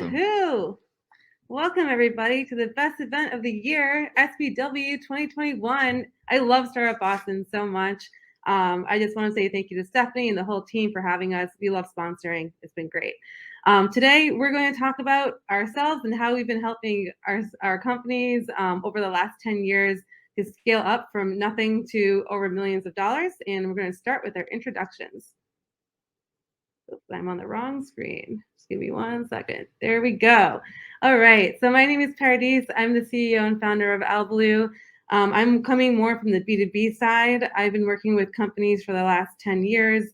Awesome. Woohoo! Welcome everybody to the best event of the year, SBW 2021. I love Startup Boston so much. I just want to say thank you to Stephanie and the whole team for having us. We love sponsoring. It's been great. Today, we're going to talk about ourselves and how we've been helping our companies over the last 10 years to scale up from nothing to over millions of dollars. And we're going to start with our introductions. Oops, I'm on the wrong screen. Just give me 1 second. There we go. All right. So my name is Paradise. I'm the CEO and founder of Albaloo. I'm coming more from the B2B side. I've been working with companies for the last 10 years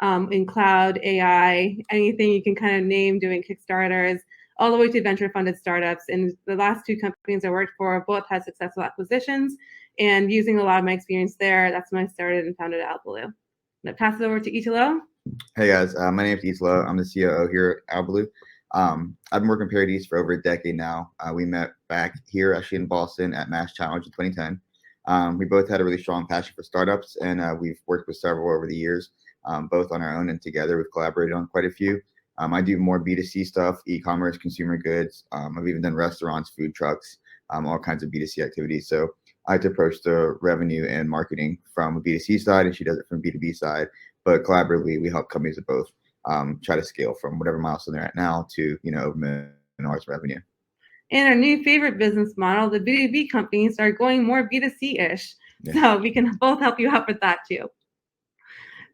in cloud, AI, anything you can kind of name, doing Kickstarters, all the way to venture funded startups. And the last two companies I worked for both had successful acquisitions, and using a lot of my experience there, that's when I started and founded Albaloo. I'm going to pass it over to Italo. Hey guys, my name is Italo. I'm the COO here at Albaloo. I've been working with Paradise for over a decade now. We met back here actually in Boston at Mass Challenge in 2010. We both had a really strong passion for startups, and we've worked with several over the years, both on our own and together. We've collaborated on quite a few. I do more B2C stuff, e-commerce, consumer goods. I've even done restaurants, food trucks, all kinds of B2C activities. So I like to approach the revenue and marketing from a B2C side, and she does it from B2B side. But collaboratively, we help companies that both try to scale from whatever milestone they're at now to, over $1 million revenue. And our new favorite business model, the B2B companies, are going more B2C-ish. Yeah. So we can both help you out with that too.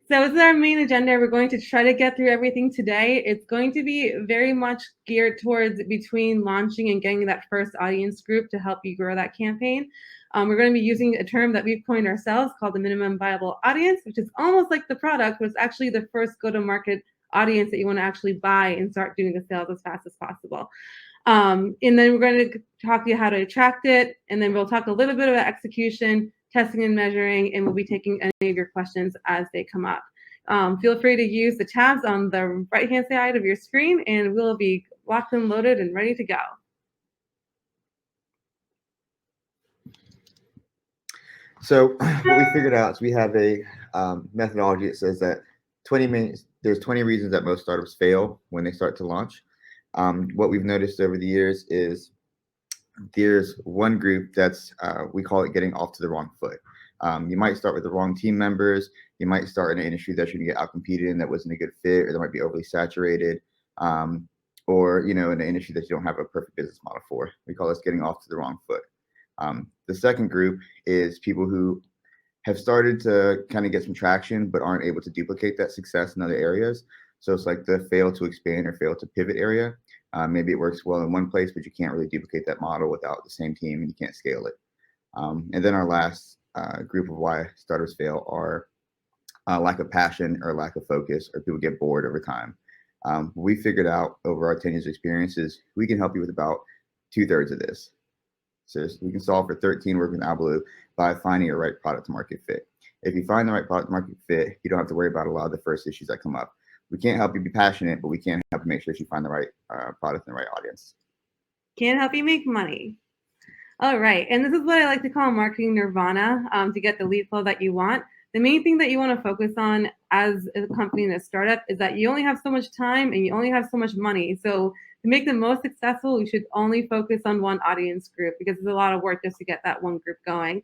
So this is our main agenda. We're going to try to get through everything today. It's going to be very much geared towards between launching and getting that first audience group to help you grow that campaign. We're going to be using a term that we've coined ourselves called the minimum viable audience, which is almost like the product, but it's actually the first go-to-market audience that you want to actually buy and start doing the sales as fast as possible. And then we're going to talk to you how to attract it, and then we'll talk a little bit about execution, testing and measuring, and we'll be taking any of your questions as they come up. Feel free to use the tabs on the right-hand side of your screen, and we'll be locked and loaded and ready to go. So what we figured out is we have a methodology that says that there's 20 reasons that most startups fail when they start to launch. What we've noticed over the years is there's one group that's, we call it getting off to the wrong foot. You might start with the wrong team members. You might start in an industry that you're gonna get outcompeted in that wasn't a good fit, or that might be overly saturated, or in an industry that you don't have a perfect business model for. We call this getting off to the wrong foot. The second group is people who have started to kind of get some traction, but aren't able to duplicate that success in other areas. So it's like the fail to expand or fail to pivot area. Maybe it works well in one place, but you can't really duplicate that model without the same team, and you can't scale it. And then our last group of why startups fail are lack of passion or lack of focus, or people get bored over time. We figured out over our 10 years of experience is we can help you with about 2/3 of this. So we can solve for 13 working with Albaloo by finding a right product to market fit. If you find the right product to market fit, you don't have to worry about a lot of the first issues that come up. We can't help you be passionate, but we can help you make sure that you find the right product and the right audience. Can't help you make money. All right, and this is what I like to call marketing nirvana to get the lead flow that you want. The main thing that you want to focus on as a company and a startup is that you only have so much time and you only have so much money. So to make them most successful, you should only focus on one audience group, because it's a lot of work just to get that one group going.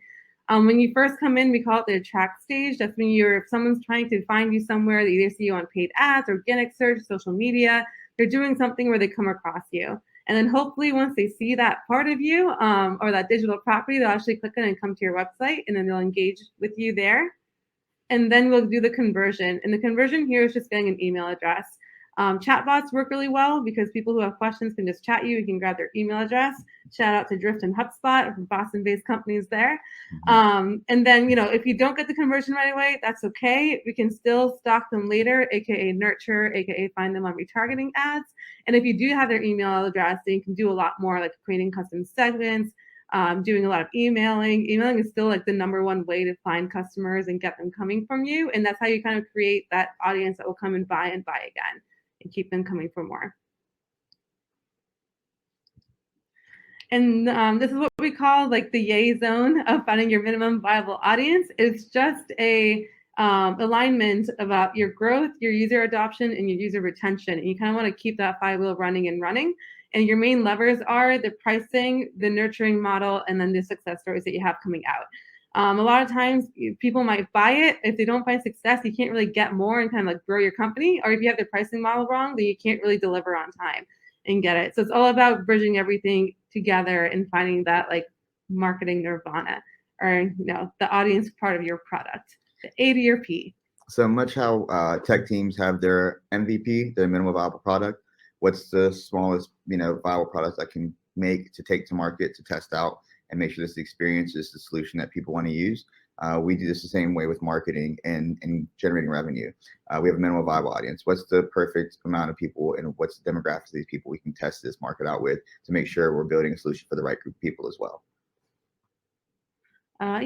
When you first come in, we call it the attract stage. That's when if someone's trying to find you somewhere, they either see you on paid ads, organic search, social media, they're doing something where they come across you. And then hopefully once they see that part of you or that digital property, they'll actually click on and come to your website, and then they'll engage with you there. And then we'll do the conversion. And the conversion here is just getting an email address. Chatbots work really well because people who have questions can just chat you. You can grab their email address. Shout out to Drift and Hubspot, Boston-based companies there. And then, if you don't get the conversion right away, that's okay. We can still stalk them later, aka nurture, aka find them on retargeting ads. And if you do have their email address, then you can do a lot more, like creating custom segments, doing a lot of emailing. Emailing is still like the #1 way to find customers and get them coming from you. And that's how you kind of create that audience that will come and buy again and keep them coming for more. And this is what we call like the yay zone of finding your minimum viable audience. It's just a alignment about your growth, your user adoption, and your user retention. And you kind of want to keep that flywheel running and running. And your main levers are the pricing, the nurturing model, and then the success stories that you have coming out. A lot of times people might buy it. If they don't find success, you can't really get more and kind of like grow your company. Or if you have the pricing model wrong, then you can't really deliver on time and get it. So it's all about bridging everything together and finding that like marketing nirvana, or the audience part of your product, the A to your P. So much how tech teams have their MVP, their minimum viable product. What's the smallest, viable product I can make to take to market, to test out, and make sure this experience is the solution that people want to use. We do this the same way with marketing and generating revenue. We have a minimum viable audience. What's the perfect amount of people, and what's the demographics of these people we can test this market out with to make sure we're building a solution for the right group of people as well.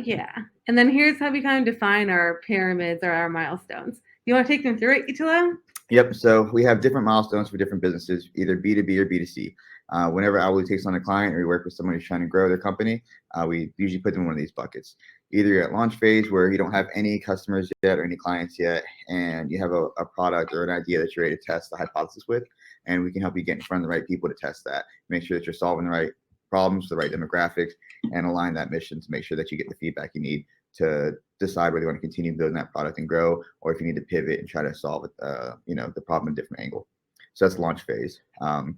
Yeah. And then here's how we kind of define our pyramids or our milestones. You want to take them through it, Italo? Yep. So we have different milestones for different businesses, either B2B or B2C. Whenever Albaloo takes on a client or we work with someone who's trying to grow their company, we usually put them in one of these buckets. Either you're at launch phase where you don't have any customers yet or any clients yet, and you have a product or an idea that you're ready to test the hypothesis with, and we can help you get in front of the right people to test that, make sure that you're solving the right problems, the right demographics, and align that mission to make sure that you get the feedback you need to decide whether you want to continue building that product and grow, or if you need to pivot and try to solve it, the problem in a different angle. So that's launch phase.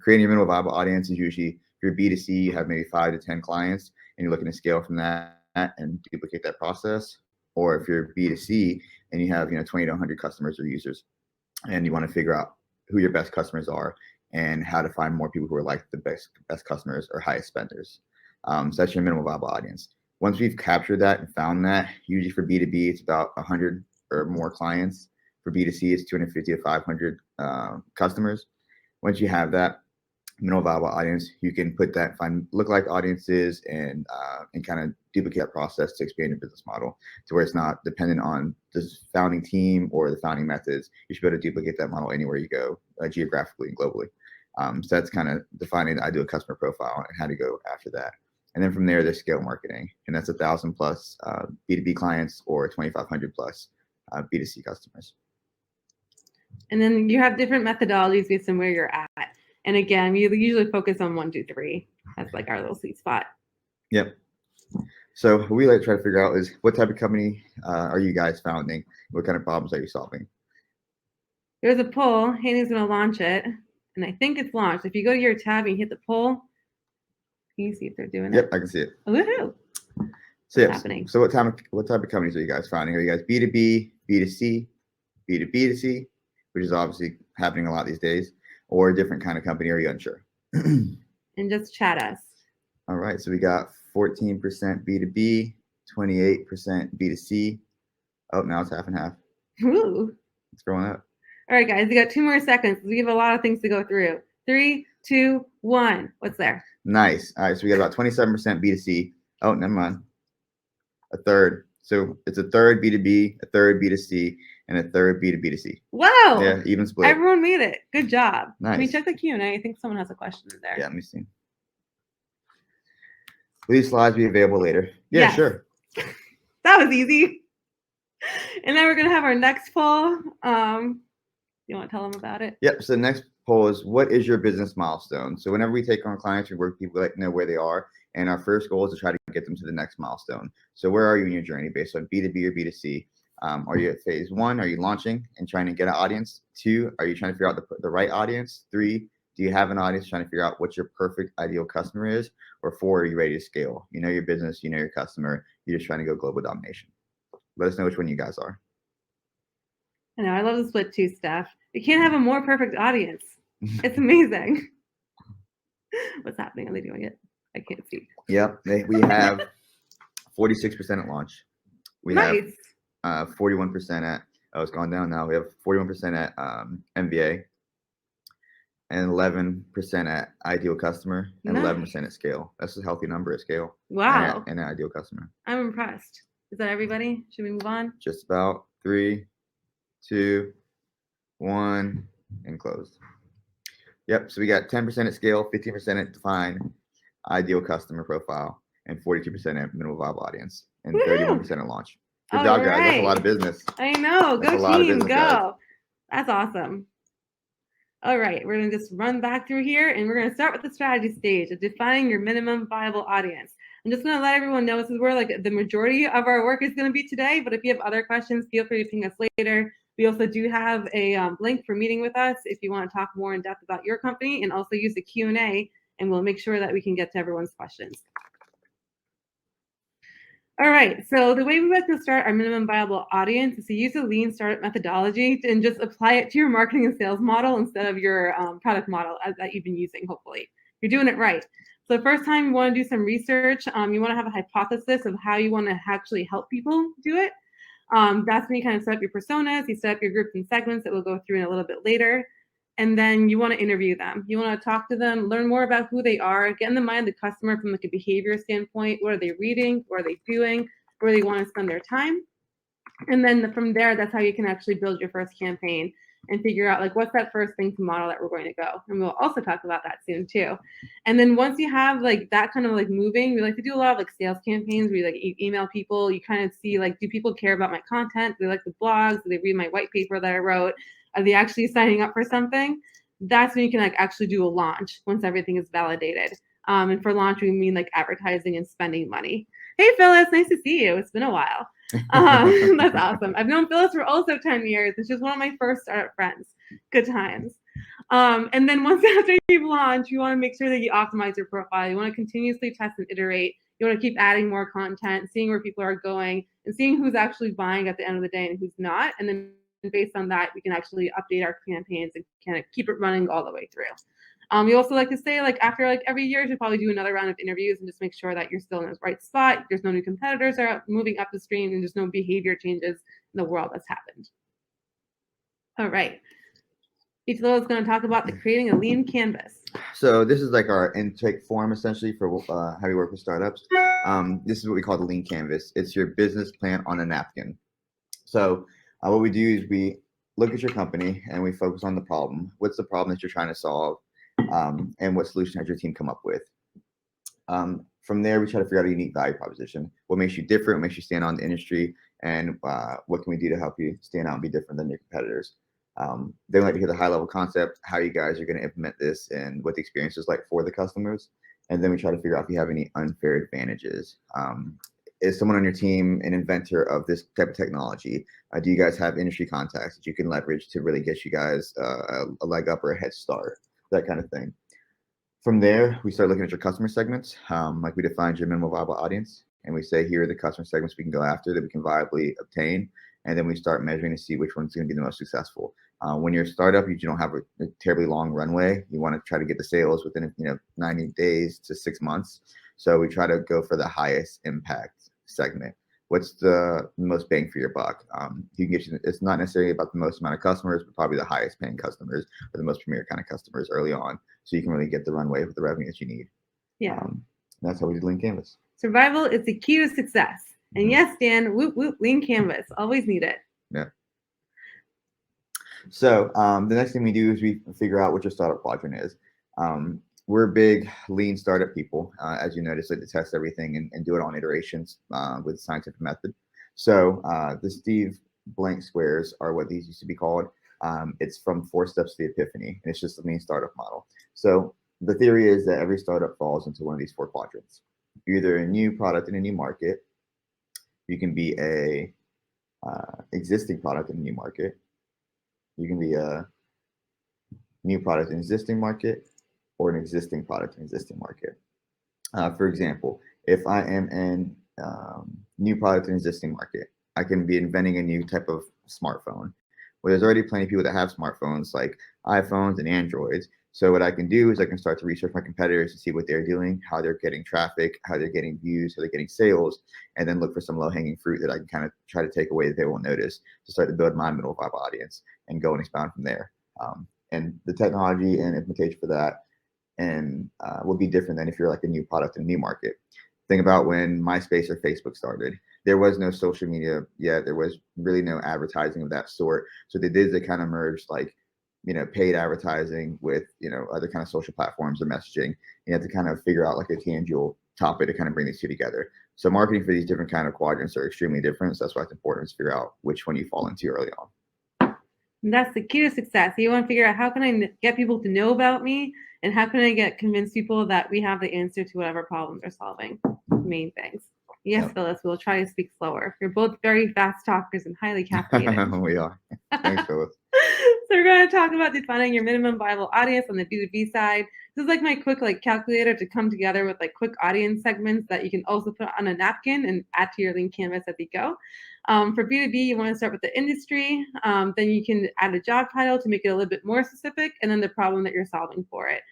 Creating your minimum viable audience is usually, if you're B2C, you have maybe 5 to 10 clients, and you're looking to scale from that and duplicate that process. Or if you're B2C and you have 20 to 100 customers or users, and you want to figure out who your best customers are and how to find more people who are like the best customers or highest spenders. So that's your minimum viable audience. Once we've captured that and found that, usually for B2B, it's about 100 or more clients. For B2C, it's 250 to 500 customers. Once you have that minimum viable audience, you can put that, find lookalike audiences, and kind of duplicate that process to expand your business model to where it's not dependent on this founding team or the founding methods. You should be able to duplicate that model anywhere you go, geographically and globally. So that's kind of defining the ideal customer profile and how to go after that. And then from there, there's scale marketing, and that's 1,000 plus B2B clients or 2,500 plus B2C customers. And then you have different methodologies based on where you're at. And again, we usually focus on 1, 2, 3. That's like our little sweet spot. Yep. So what we like to try to figure out is, what type of company are you guys founding? What kind of problems are you solving? There's a poll. Haney's going to launch it, and I think it's launched. If you go to your tab and you hit the poll, can you see if they're doing it? Yep, I can see it. Woohoo! So, happening? So what type of companies are you guys founding? Are you guys B2B, B2C, B2B2C, which is obviously happening a lot these days, or a different kind of company? Are you unsure? And just chat us. All right, so we got 14% B2B, 28% B2C. Oh, now it's half and half. Ooh. It's growing up. All right, guys, we got 2 more seconds. We have a lot of things to go through. 3, 2, 1. What's there? Nice. All right, so we got about 27% B2C. Oh, never mind. A third. So it's a third B2B, a third B2C, and a third B2B2C. Wow. Yeah, even split. Everyone made it. Good job. Nice. Can we check the Q&A? I think someone has a question in there. Yeah, let me see. Will these slides be available later? Yeah, yes. Sure. That was easy. And now we're going to have our next poll. You want to tell them about it? Yep. So the next poll is, what is your business milestone? So whenever we take on clients, we work with people, we like to know where they are. And our first goal is to try to get them to the next milestone. So where are you in your journey based on B2B or B2C? Are you at phase 1? Are you launching and trying to get an audience? 2, are you trying to figure out the right audience? 3, do you have an audience trying to figure out what your perfect ideal customer is? Or 4, are you ready to scale? You know your business, you know your customer, you're just trying to go global domination. Let us know which one you guys are. I know, I love the split 2 stuff. You can't have a more perfect audience. It's amazing. What's happening? Are they doing it? I can't see. Yep, we have 46% at launch. We nice. have 41% at, oh, it's gone down now. We have 41% at MVA, and 11% at ideal customer, and 11% at scale. That's a healthy number at scale. Wow. And an ideal customer. I'm impressed. Is that everybody? Should we move on? Just about. 3, 2, 1, and closed. Yep. So we got 10% at scale, 15% at define, ideal customer profile, and 42% at minimum viable audience, and 31% at launch. Good job, guys. That's a lot of business. I know. That's Go a lot of team, business, go. guys. That's awesome. All right, we're going to just run back through here, and we're going to start with the strategy stage of defining your minimum viable audience. I'm just going to let everyone know this is where like the majority of our work is going to be today, but if you have other questions, feel free to ping us later. We also do have a link for meeting with us if you want to talk more in depth about your company, and also use the Q&A, and we'll make sure that we can get to everyone's questions. All right, so the way we like to start our minimum viable audience is to use a lean startup methodology and just apply it to your marketing and sales model instead of your product model that you've been using, hopefully. You're doing it right. So the first time you want to do some research, you want to have a hypothesis of how you want to actually help people do it. That's when you kind of set up your personas, you set up your groups and segments that we'll go through in a little bit later. And then you want to interview them. You want to talk to them, learn more about who they are, get in the mind of the customer from like a behavior standpoint. What are they reading? What are they doing? Where they want to spend their time? And then from there, that's how you can actually build your first campaign and figure out like what's that first thing to model that we're going to go. And we'll also talk about that soon too. And then once you have like that kind of like moving, we like to do a lot of like sales campaigns where you like email people. You kind of see like, do people care about my content? Do they like the blogs? Do they read my white paper that I wrote? Are they actually signing up for something? That's when you can like actually do a launch once everything is validated. And for launch, we mean like advertising and spending money. Hey, Phyllis, nice to see you. It's been a while. That's awesome. I've known Phyllis for also 10 years. It's just one of my first startup friends. Good times. And then once after you've launched, you want to make sure that you optimize your profile. You want to continuously test and iterate. You want to keep adding more content, seeing where people are going, and seeing who's actually buying at the end of the day and who's not. And then based on that, we can actually update our campaigns and kind of keep it running all the way through. We also like to say like after like every year, you should probably do another round of interviews and just make sure that you're still in the right spot. There's no new competitors are moving up the stream, and there's no behavior changes in the world that's happened. All right. Each level is going to talk about the creating a lean canvas. So this is like our intake form essentially for how we work with startups. This is what we call the lean canvas. It's your business plan on a napkin. So what we do is we look at your company and we focus on the problem. What's the problem that you're trying to solve? And what solution has your team come up with? From there, we try to figure out a unique value proposition. What makes you different? What makes you stand out in the industry? And what can we do to help you stand out and be different than your competitors? They like to hear the high-level concept, how you guys are going to implement this, and what the experience is like for the customers. And then we try to figure out if you have any unfair advantages. Is someone on your team an inventor of this type of technology? Do you guys have industry contacts that you can leverage to really get you guys a leg up or a head start? That kind of thing. From there, we start looking at your customer segments. Like we defined your minimum viable audience, and we say here are the customer segments we can go after that we can viably obtain. And then we start measuring to see which one's going to be the most successful. When you're a startup, you don't have a terribly long runway. You want to try to get the sales within 90 days to 6 months. So we try to go for the highest impact segment. What's the most bang for your buck? You can get it's not necessarily about the most amount of customers, but probably the highest paying customers or the most premier kind of customers early on, so you can really get the runway with the revenue that you need. Yeah. That's how we do lean canvas. Survival is the key to success. And yes, Dan, whoop, whoop, lean canvas. Always need it. Yeah. So the next thing we do is we figure out what your startup quadrant is. We're big lean startup people, as you notice, like to test everything and do it on iterations with scientific method. So the Steve blank squares are what these used to be called. It's from 4 steps to the epiphany, and it's just a lean startup model. So the theory is that every startup falls into one of these 4 quadrants. You're either a new product in a new market. You can be a existing product in a new market. You can be a new product in an existing market, or an existing product in an existing market. For example, if I am in new product in an existing market, I can be inventing a new type of smartphone. Well, there's already plenty of people that have smartphones like iPhones and Androids. So what I can do is I can start to research my competitors to see what they're doing, how they're getting traffic, how they're getting views, how they're getting sales, and then look for some low-hanging fruit that I can kind of try to take away that they won't notice to start to build my middle viable audience and go and expand from there. And the technology and implementation for that and will be different than if you're like a new product in a new market. Think about when MySpace or Facebook started. There was no social media yet. There was really no advertising of that sort. So they did, they kind of merged like, paid advertising with, other kind of social platforms or messaging. You have to kind of figure out like a tangible topic to kind of bring these two together. So marketing for these different kind of quadrants are extremely different. So that's why it's important to figure out which one you fall into early on. And that's the key to success. You want to figure out how can I get people to know about me, and how can I convince people that we have the answer to whatever problems they're solving. Main things. Yes, Yep. Phyllis, we'll try to speak slower. You're both very fast talkers and highly caffeinated. We are. Thanks, Phyllis. So we're going to talk about defining your minimum viable audience on the B2B side. This is like my quick calculator to come together with quick audience segments that you can also put on a napkin and add to your lean canvas as you go. For B2B, you want to start with the industry. Then you can add a job title to make it a little bit more specific, and then the problem that you're solving for it.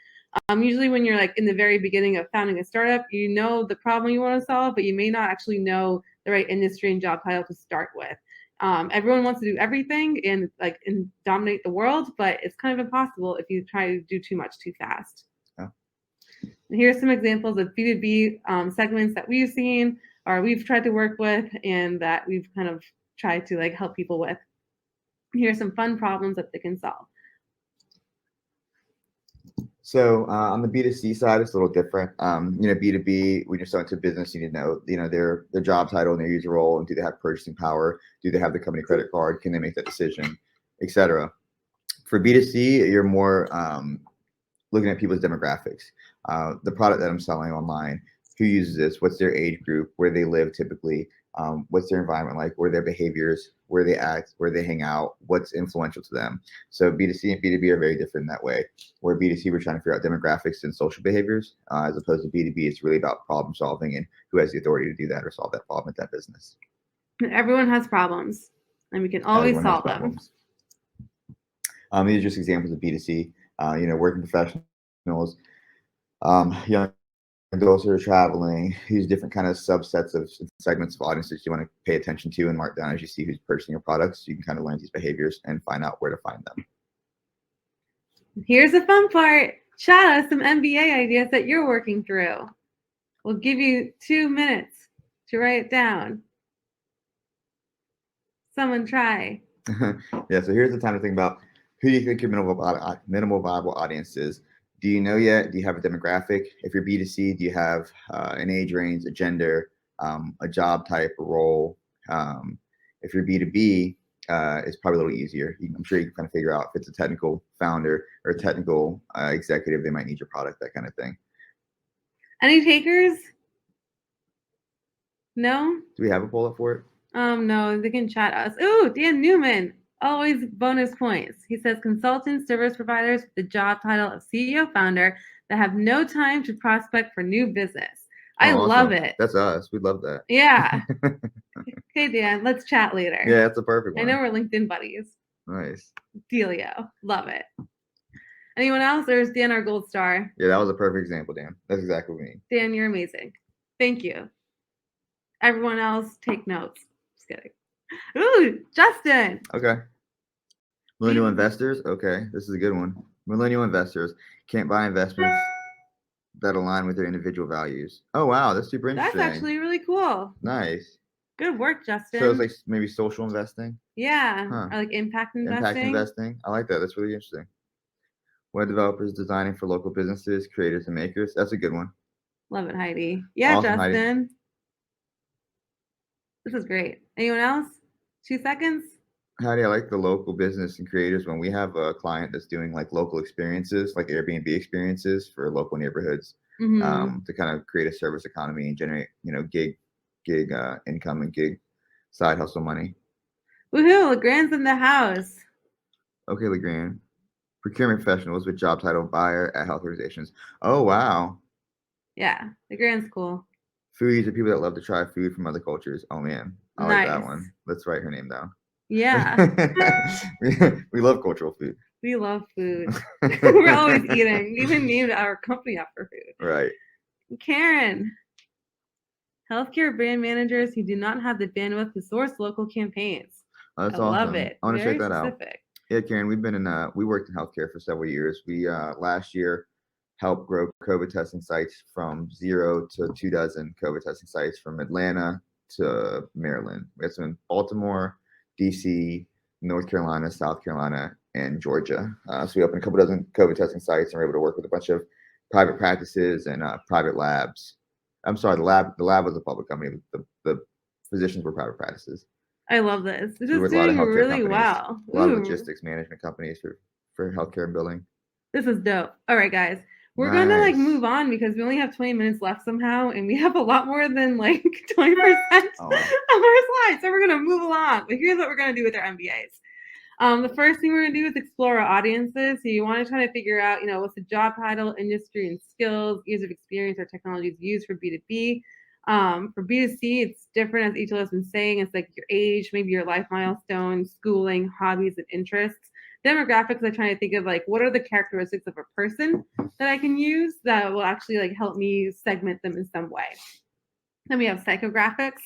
Usually when you're in the very beginning of founding a startup, you know the problem you want to solve, but you may not actually know the right industry and job title to start with. Everyone wants to do everything and dominate the world, but it's kind of impossible if you try to do too much too fast. Yeah. And here's some examples of B2B segments that we've seen or we've tried to work with and that we've kind of tried to help people with. Here's some fun problems that they can solve. So on the B2C side, it's a little different. B2B, when you're selling to a business, you need to know, their job title and their user role, and do they have purchasing power? Do they have the company credit card? Can they make that decision, etc. For B2C, you're more looking at people's demographics. The product that I'm selling online, who uses this? What's their age group? Where they live typically? What's their environment like? What are their behaviors? Where they act? Where they hang out? What's influential to them? So B2C and B2B are very different in that way. Where B2C, we're trying to figure out demographics and social behaviors, as opposed to B2B, it's really about problem solving and who has the authority to do that or solve that problem at that business. Everyone has problems, and we can always solve them. These are just examples of B2C. Working professionals, young adults who are traveling, these different kind of subsets of segments of audiences you want to pay attention to and mark down as you see who's purchasing your products. So you can kind of learn these behaviors and find out where to find them. Here's the fun part. Chat us some MBA ideas that you're working through. We'll give you 2 minutes to write it down. Someone try. Yeah, so here's the time to think about who do you think your minimal viable audience is. Do you know yet? Do you have a demographic? If you're B2C, do you have an age range, a gender, a job type, a role? If you're B2B, it's probably a little easier. I'm sure you can kind of figure out if it's a technical founder or a technical executive, they might need your product, that kind of thing. Any takers? No? Do we have a poll up for it? No, they can chat us. Ooh, Dan Newman. Always bonus points. He says consultants, service providers with the job title of CEO founder that have no time to prospect for new business. I love it. That's us. We love that. Yeah. Okay, Dan, let's chat later. Yeah, that's a perfect one. I know we're LinkedIn buddies. Nice. Dealio. Love it. Anyone else? Or is Dan our gold star? Yeah, that was a perfect example, Dan. That's exactly what we mean. Dan, you're amazing. Thank you. Everyone else, take notes. Just kidding. Ooh, Justin. Okay. Millennial investors. Okay, this is a good one. Millennial investors can't buy investments that align with their individual values. Oh, wow. That's super interesting. That's actually really cool. Nice. Good work, Justin. So it's like maybe social investing? Yeah. Or like impact investing. Impact investing. I like that. That's really interesting. Web developers designing for local businesses, creators, and makers. That's a good one. Love it, Heidi. Yeah, awesome, Justin. Heidi. This is great. Anyone else? 2 seconds. Heidi, I like the local business and creators. When we have a client that's doing like local experiences, like Airbnb experiences for local neighborhoods, to kind of create a service economy and generate, gig income and gig side hustle money. Woohoo! Legrand's in the house. Okay, Legrand. Procurement professionals with job title buyer at health organizations. Oh, wow. Yeah, Legrand's cool. Foodies are people that love to try food from other cultures. Oh, man. I like that one. Let's write her name down. Yeah. We love cultural food. We love food. We're always eating. We even named our company after food. Right. Karen. Healthcare brand managers who do not have the bandwidth to source local campaigns. Oh, that's I awesome. love it. I want to check that specific. out. Yeah, Karen, we worked in healthcare for several years. We last year helped grow COVID testing sites from 0 to 24 COVID testing sites from Atlanta to Maryland. We had some in Baltimore, DC, North Carolina, South Carolina, and Georgia. So we opened a couple dozen COVID testing sites and were able to work with a bunch of private practices and private labs I'm sorry, the lab was a public company. The physicians were private practices. I love this. This So we is work with a lot of doing healthcare really companies, well. a lot of Ooh, logistics management companies for healthcare and billing. this is dope. All right, guys. We're going to like Nice. move on because we only have 20 minutes left somehow, and we have a lot more than like 20% Oh, of our slides. So we're going to move along. But here's what we're going to do with our MBAs. The first thing we're going to do is explore our audiences. So you want to try to figure out, what's the job title, industry and skills, years of experience, or technologies used for B2B. For B2C, it's different, as each of us has been saying. It's like your age, maybe your life milestones, schooling, hobbies, and interests. Demographics, I'm trying to think of like what are the characteristics of a person that I can use that will actually like help me segment them in some way. Then we have psychographics,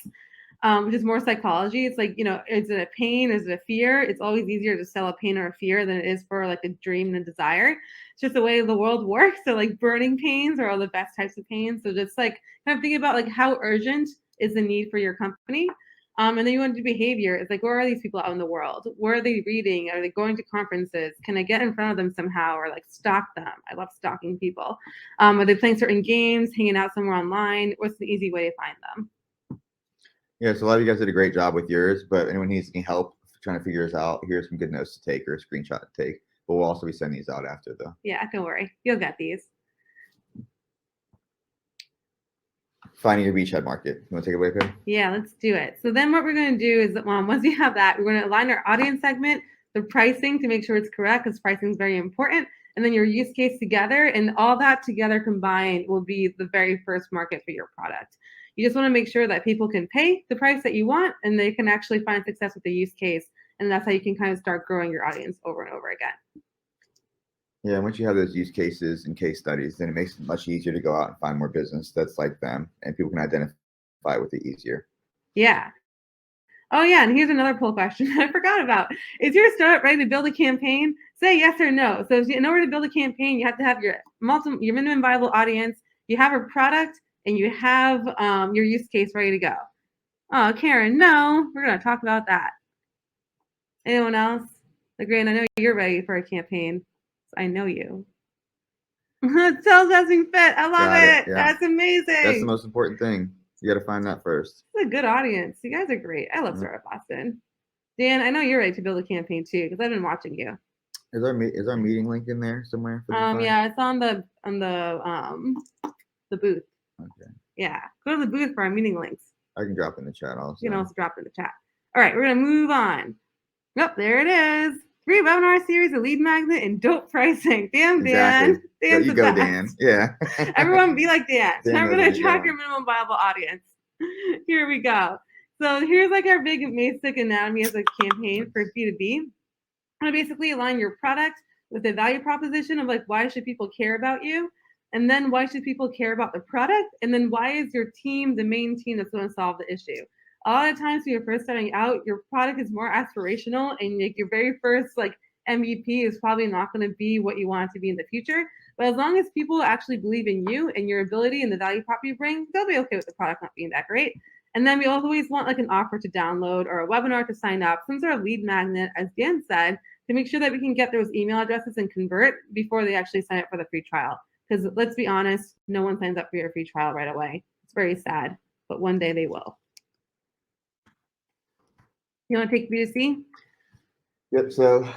which is more psychology. It's like, is it a pain? Is it a fear? It's always easier to sell a pain or a fear than it is for like a dream and a desire. It's just the way the world works. So like burning pains are all the best types of pains. So just like kind of thinking about like how urgent is the need for your company. And then you want to do behavior. It's like, where are these people out in the world? Where are they reading? Are they going to conferences? Can I get in front of them somehow or like stalk them? I love stalking people. Are they playing certain games, hanging out somewhere online? What's the easy way to find them? Yeah, so a lot of you guys did a great job with yours, but anyone needs any help trying to figure this out, here's some good notes to take or a screenshot to take. But we'll also be sending these out after the. Yeah, don't worry. You'll get these. Finding your beachhead market. You want to take it away, Pam? Yeah, let's do it. So then what we're going to do is once we have that, we're going to align our audience segment, the pricing to make sure it's correct because pricing is very important, and then your use case together, and all that together combined will be the very first market for your product. You just want to make sure that people can pay the price that you want and they can actually find success with the use case, and that's how you can kind of start growing your audience over and over again. Yeah, once you have those use cases and case studies, then it makes it much easier to go out and find more business that's like them, and people can identify with it easier. Yeah. Oh, yeah, and here's another poll question I forgot about. Is your startup ready to build a campaign? Say yes or no. So in order to build a campaign, you have to have your minimum viable audience, you have a product, and you have your use case ready to go. Oh, Karen, no. We're going to talk about that. Anyone else? Grant, I know you're ready for a campaign. I know you. Sales testing fit. I love it. Yeah. That's amazing. That's the most important thing. You got to find that first. It's a good audience. You guys are great. I love Startup Boston. Dan, I know you're ready to build a campaign too because I've been watching you. Is our meeting link in there somewhere? Yeah, it's on the booth. Okay. Yeah, go to the booth for our meeting links. I can drop in the chat also. You can also drop in the chat. All right, we're gonna move on. Yep, there it is. 3 webinar series, a lead magnet, and dope pricing. Damn, Dan. Exactly. Dan's you go, Dan. Yeah. Everyone be like Dan. Remember to track your your minimum viable audience. Here we go. So here's like our big basic anatomy as a campaign for B2B. I want to basically align your product with the value proposition of like why should people care about you, and then why should people care about the product, and then why is your team the main team that's going to solve the issue. A lot of times when you're first starting out, your product is more aspirational, and like your very first like MVP is probably not going to be what you want it to be in the future. But as long as people actually believe in you and your ability and the value prop you bring, they'll be okay with the product not being that great. And then we always want like an offer to download or a webinar to sign up, some sort of lead magnet, as Dan said, to make sure that we can get those email addresses and convert before they actually sign up for the free trial. Because let's be honest, no one signs up for your free trial right away. It's very sad, but one day they will. You want to take B2C? Yep. So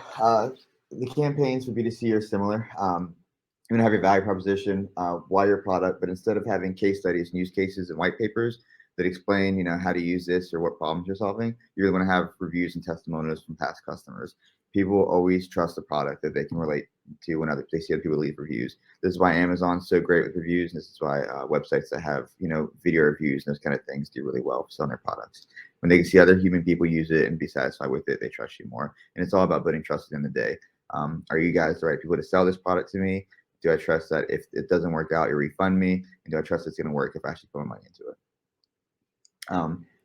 the campaigns for B2C are similar. You're going to have your value proposition, why your product, but instead of having case studies and use cases and white papers that explain, how to use this or what problems you're solving, you're going to have reviews and testimonials from past customers. People always trust a product that they can relate to when they see other people leave reviews. This is why Amazon's so great with reviews. And this is why websites that have, video reviews and those kind of things do really well for selling their products. When they can see other human people use it and be satisfied with it, they trust you more. And it's all about building trust at the end of the day. Are you guys the right people to sell this product to me? Do I trust that if it doesn't work out, you refund me? And do I trust it's going to work if I actually put my money into it?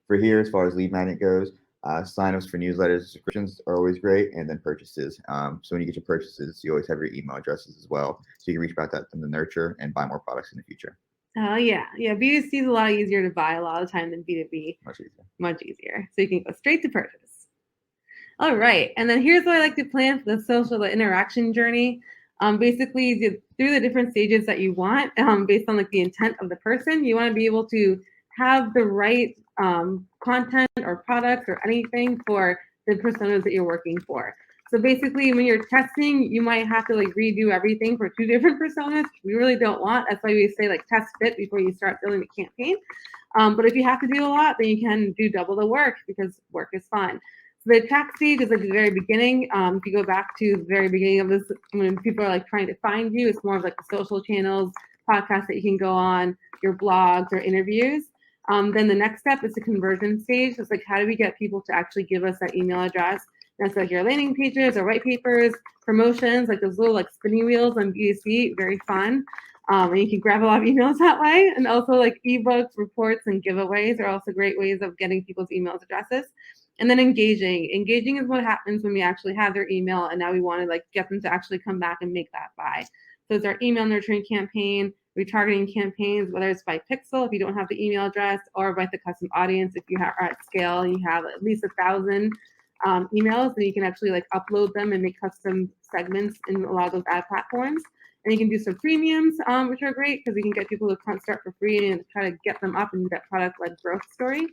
For here, as far as lead magnet goes, signups for newsletters, subscriptions are always great, and then purchases. So when you get your purchases, you always have your email addresses as well, so you can reach back to them to nurture and buy more products in the future. Oh yeah, B2C is a lot easier to buy a lot of the time than B2B. Much easier. So you can go straight to purchase. All right, and then here's what I like to plan for the social interaction journey. Basically, through the different stages that you want, based on like the intent of the person, you want to be able to have the right content or products or anything for the personas that you're working for. So basically, when you're testing, you might have to like redo everything for 2 different personas. We really don't want. That's why we say like test fit before you start building the campaign. But if you have to do a lot, then you can do double the work because work is fun. So the attack stage is like the very beginning. If you go back to the very beginning of this, when people are like trying to find you, it's more of like the social channels, podcasts that you can go on, your blogs or interviews. Then the next step is the conversion stage. It's like, how do we get people to actually give us that email address? That's like your landing pages or white papers, promotions, like those little like spinning wheels on B2C, very fun. And you can grab a lot of emails that way. And also like ebooks, reports, and giveaways are also great ways of getting people's emails addresses. And then engaging. Engaging is what happens when we actually have their email and now we want to like get them to actually come back and make that buy. So it's our email nurturing campaign, retargeting campaigns, whether it's by pixel if you don't have the email address, or by the custom audience if you are at scale and you have at least 1,000 emails, then you can actually like upload them and make custom segments in a lot of those ad platforms. And you can do some premiums, which are great because you can get people to start for free and try to get them up and do that product-led growth story.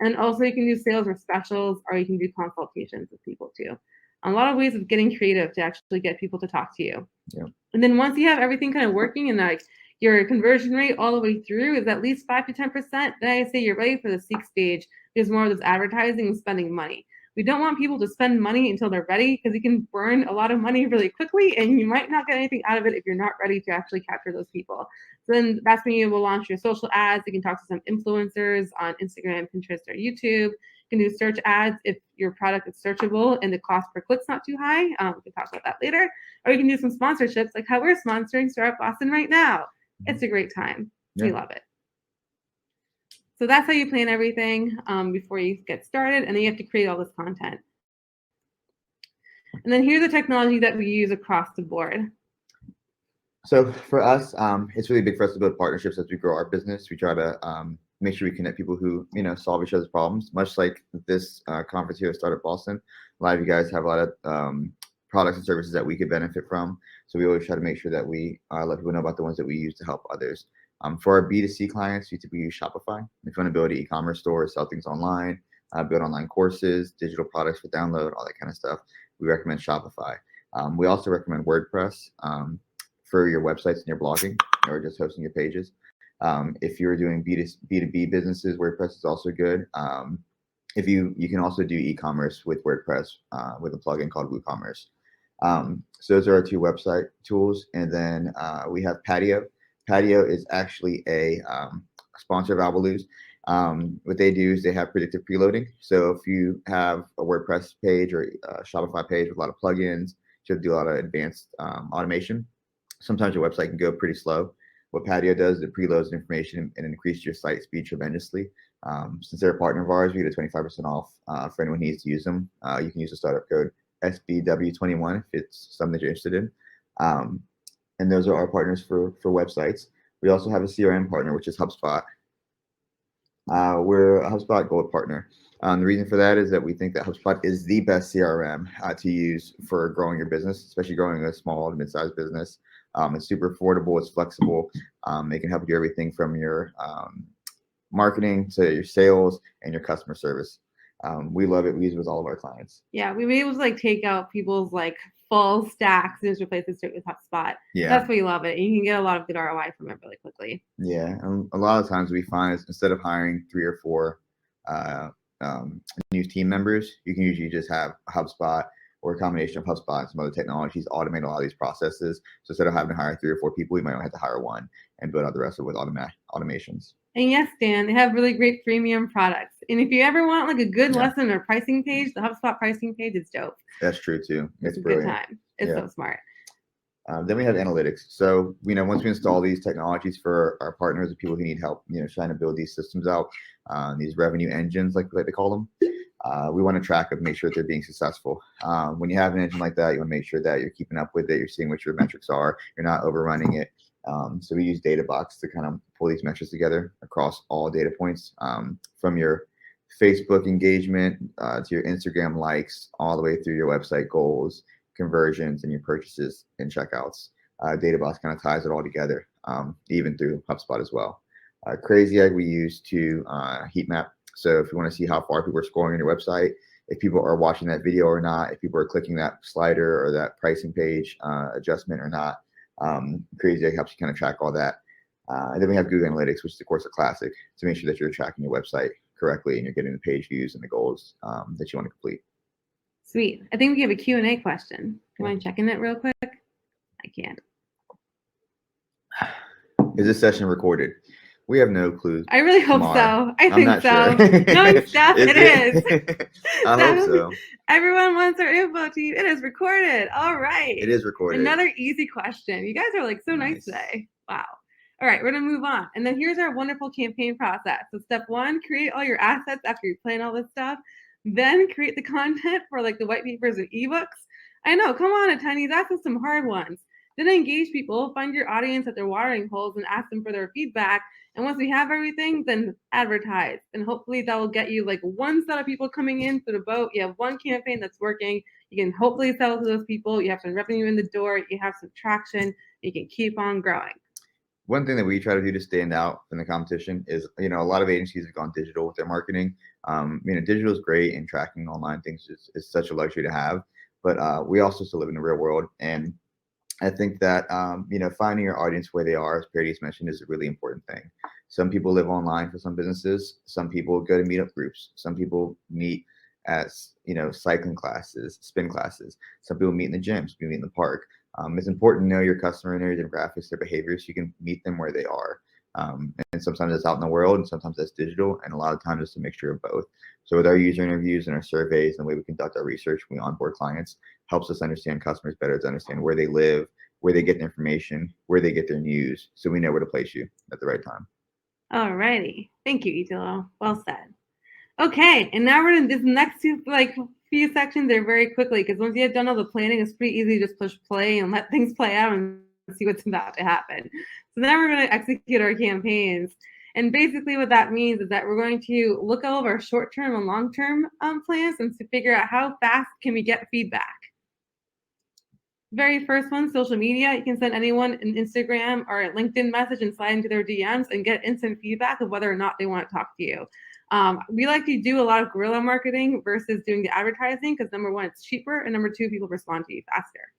And also you can do sales or specials, or you can do consultations with people too. A lot of ways of getting creative to actually get people to talk to you. Yeah. And then once you have everything kind of working and like your conversion rate all the way through is at least 5 to 10%, then I say you're ready for the seek stage. There's more of this advertising and spending money. We don't want people to spend money until they're ready because you can burn a lot of money really quickly and you might not get anything out of it if you're not ready to actually capture those people. So then that's when you will launch your social ads. You can talk to some influencers on Instagram, Pinterest, or YouTube. You can do search ads if your product is searchable and the cost per click's not too high. We can talk about that later. Or you can do some sponsorships like how we're sponsoring Startup Boston right now. It's a great time. Yeah. We love it. So that's how you plan everything before you get started, and then you have to create all this content. And then here's the technology that we use across the board. So for us, it's really big for us to build partnerships as we grow our business. We try to make sure we connect people who solve each other's problems. Much like this conference here at Startup Boston, a lot of you guys have a lot of products and services that we could benefit from. So we always try to make sure that we let people know about the ones that we use to help others. For our B2C clients, we typically use Shopify. If you want to build an e-commerce store, sell things online, build online courses, digital products for download, all that kind of stuff, we recommend Shopify. We also recommend WordPress for your websites and your blogging or just hosting your pages. If you're doing B2B businesses, WordPress is also good. If you can also do e-commerce with WordPress with a plugin called WooCommerce. So those are our 2 website tools. And then we have Patio. Patio is actually a sponsor of Albaloo's. What they do is they have predictive preloading. So if you have a WordPress page or a Shopify page with a lot of plugins, you have to do a lot of advanced automation. Sometimes your website can go pretty slow. What Patio does is it preloads information and increases your site speed tremendously. Since they're a partner of ours, we get a 25% off for anyone who needs to use them. You can use the startup code SBW21 if it's something that you're interested in. And those are our partners for websites. We also have a CRM partner, which is Hubspot. We're a HubSpot Gold partner. The reason for that is that we think that HubSpot is the best CRM to use for growing your business, especially growing a small to mid-sized business. It's super affordable. It's flexible. It can help you do everything from your marketing to your sales and your customer service. We love it. We use it with all of our clients. Yeah, we were able to like take out people's like full stacks and just replace it with HubSpot. Yeah, that's why you love it. And you can get a lot of good ROI from it really quickly. Yeah, and a lot of times we find is instead of hiring 3 or 4 new team members, you can usually just have HubSpot or a combination of HubSpot and some other technologies automate a lot of these processes. So instead of having to hire 3 or 4 people, you might only have to hire 1 and build out the rest of it with automations. And yes, Dan, they have really great freemium products. And if you ever want like a good lesson or pricing page, the HubSpot pricing page is dope. That's true too. It's a brilliant. Good time. It's so smart. Then we have analytics. So, once we install these technologies for our partners and people who need help, trying to build these systems out, these revenue engines, like they call them, we want to track and make sure that they're being successful. When you have an engine like that, you want to make sure that you're keeping up with it. You're seeing what your metrics are. You're not overrunning it. So we use DataBox to kind of pull these metrics together across all data points, from your Facebook engagement to your Instagram likes, all the way through your website goals, conversions, and your purchases and checkouts. Database kind of ties it all together, even through HubSpot as well. Crazy Egg we use to heat map. So if you want to see how far people are scoring on your website, if people are watching that video or not, if people are clicking that slider or that pricing page adjustment or not, Crazy Egg helps you kind of track all that. And then we have Google Analytics, which is of course a classic, to make sure that you're tracking your website correctly and you're getting the page views and the goals that you want to complete. Sweet. I think we have a Q&A question. Do you mind checking it real quick? I can't. Is this session recorded? We have no clue. I really hope so. I think so. Sure. No, Steph, it is. I hope so. Everyone wants our info team. It is recorded. All right. It is recorded. Another easy question. You guys are like so nice today. Wow. All right, we're gonna move on. And then here's our wonderful campaign process. So step 1, create all your assets after you plan all this stuff. Then create the content for like the white papers and ebooks. I know, come on, Attendees, ask us some hard ones. Then engage people, find your audience at their watering holes and ask them for their feedback. And once we have everything, then advertise. And hopefully that will get you like one set of people coming in for the boat. You have one campaign that's working. You can hopefully sell to those people. You have some revenue in the door. You have some traction. You can keep on growing. One thing that we try to do to stand out from the competition is, a lot of agencies have gone digital with their marketing. Digital is great and tracking online things is such a luxury to have, but we also still live in the real world. And I think that, finding your audience where they are, as Paradise mentioned, is a really important thing. Some people live online for some businesses. Some people go to meetup groups. Some people meet as, cycling classes, spin classes. Some people meet in the gym. Some people meet in the park. It's important to know your customer and know your demographics, their behaviors, so you can meet them where they are. And sometimes it's out in the world, and sometimes that's digital, and a lot of times it's a mixture of both. So with our user interviews and our surveys and the way we conduct our research when we onboard clients, helps us understand customers better, to understand where they live, where they get their information, where they get their news, so we know where to place you at the right time. All righty. Thank you, Italo. Well said. Okay, and now we're in this next few sections are very quickly, because once you have done all the planning, it's pretty easy to just push play and let things play out and see what's about to happen. So now we're going to execute our campaigns. And basically what that means is that we're going to look at all of our short-term and long-term plans and to figure out how fast can we get feedback. Very first one, social media. You can send anyone an Instagram or a LinkedIn message and slide into their DMs and get instant feedback of whether or not they want to talk to you. We like to do a lot of guerrilla marketing versus doing the advertising because number 1, it's cheaper, and number 2, people respond to you faster.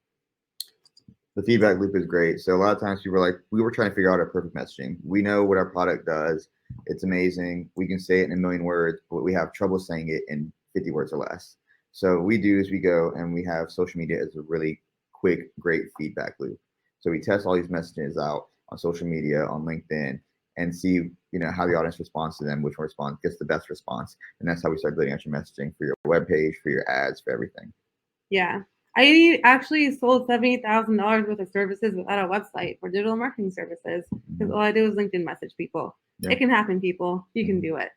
The feedback loop is great. So a lot of times people are like, we were trying to figure out our perfect messaging. We know what our product does. It's amazing. We can say it in a million words, but we have trouble saying it in 50 words or less. So what we do is we go and we have social media as a really quick, great feedback loop. So we test all these messages out on social media, on LinkedIn, and see, how the audience responds to them, which one response gets the best response. And that's how we start building out your messaging for your web page, for your ads, for everything. Yeah. I actually sold $70,000 worth of services without a website for digital marketing services because all I did was LinkedIn message people. Yeah. It can happen, people. You can do it.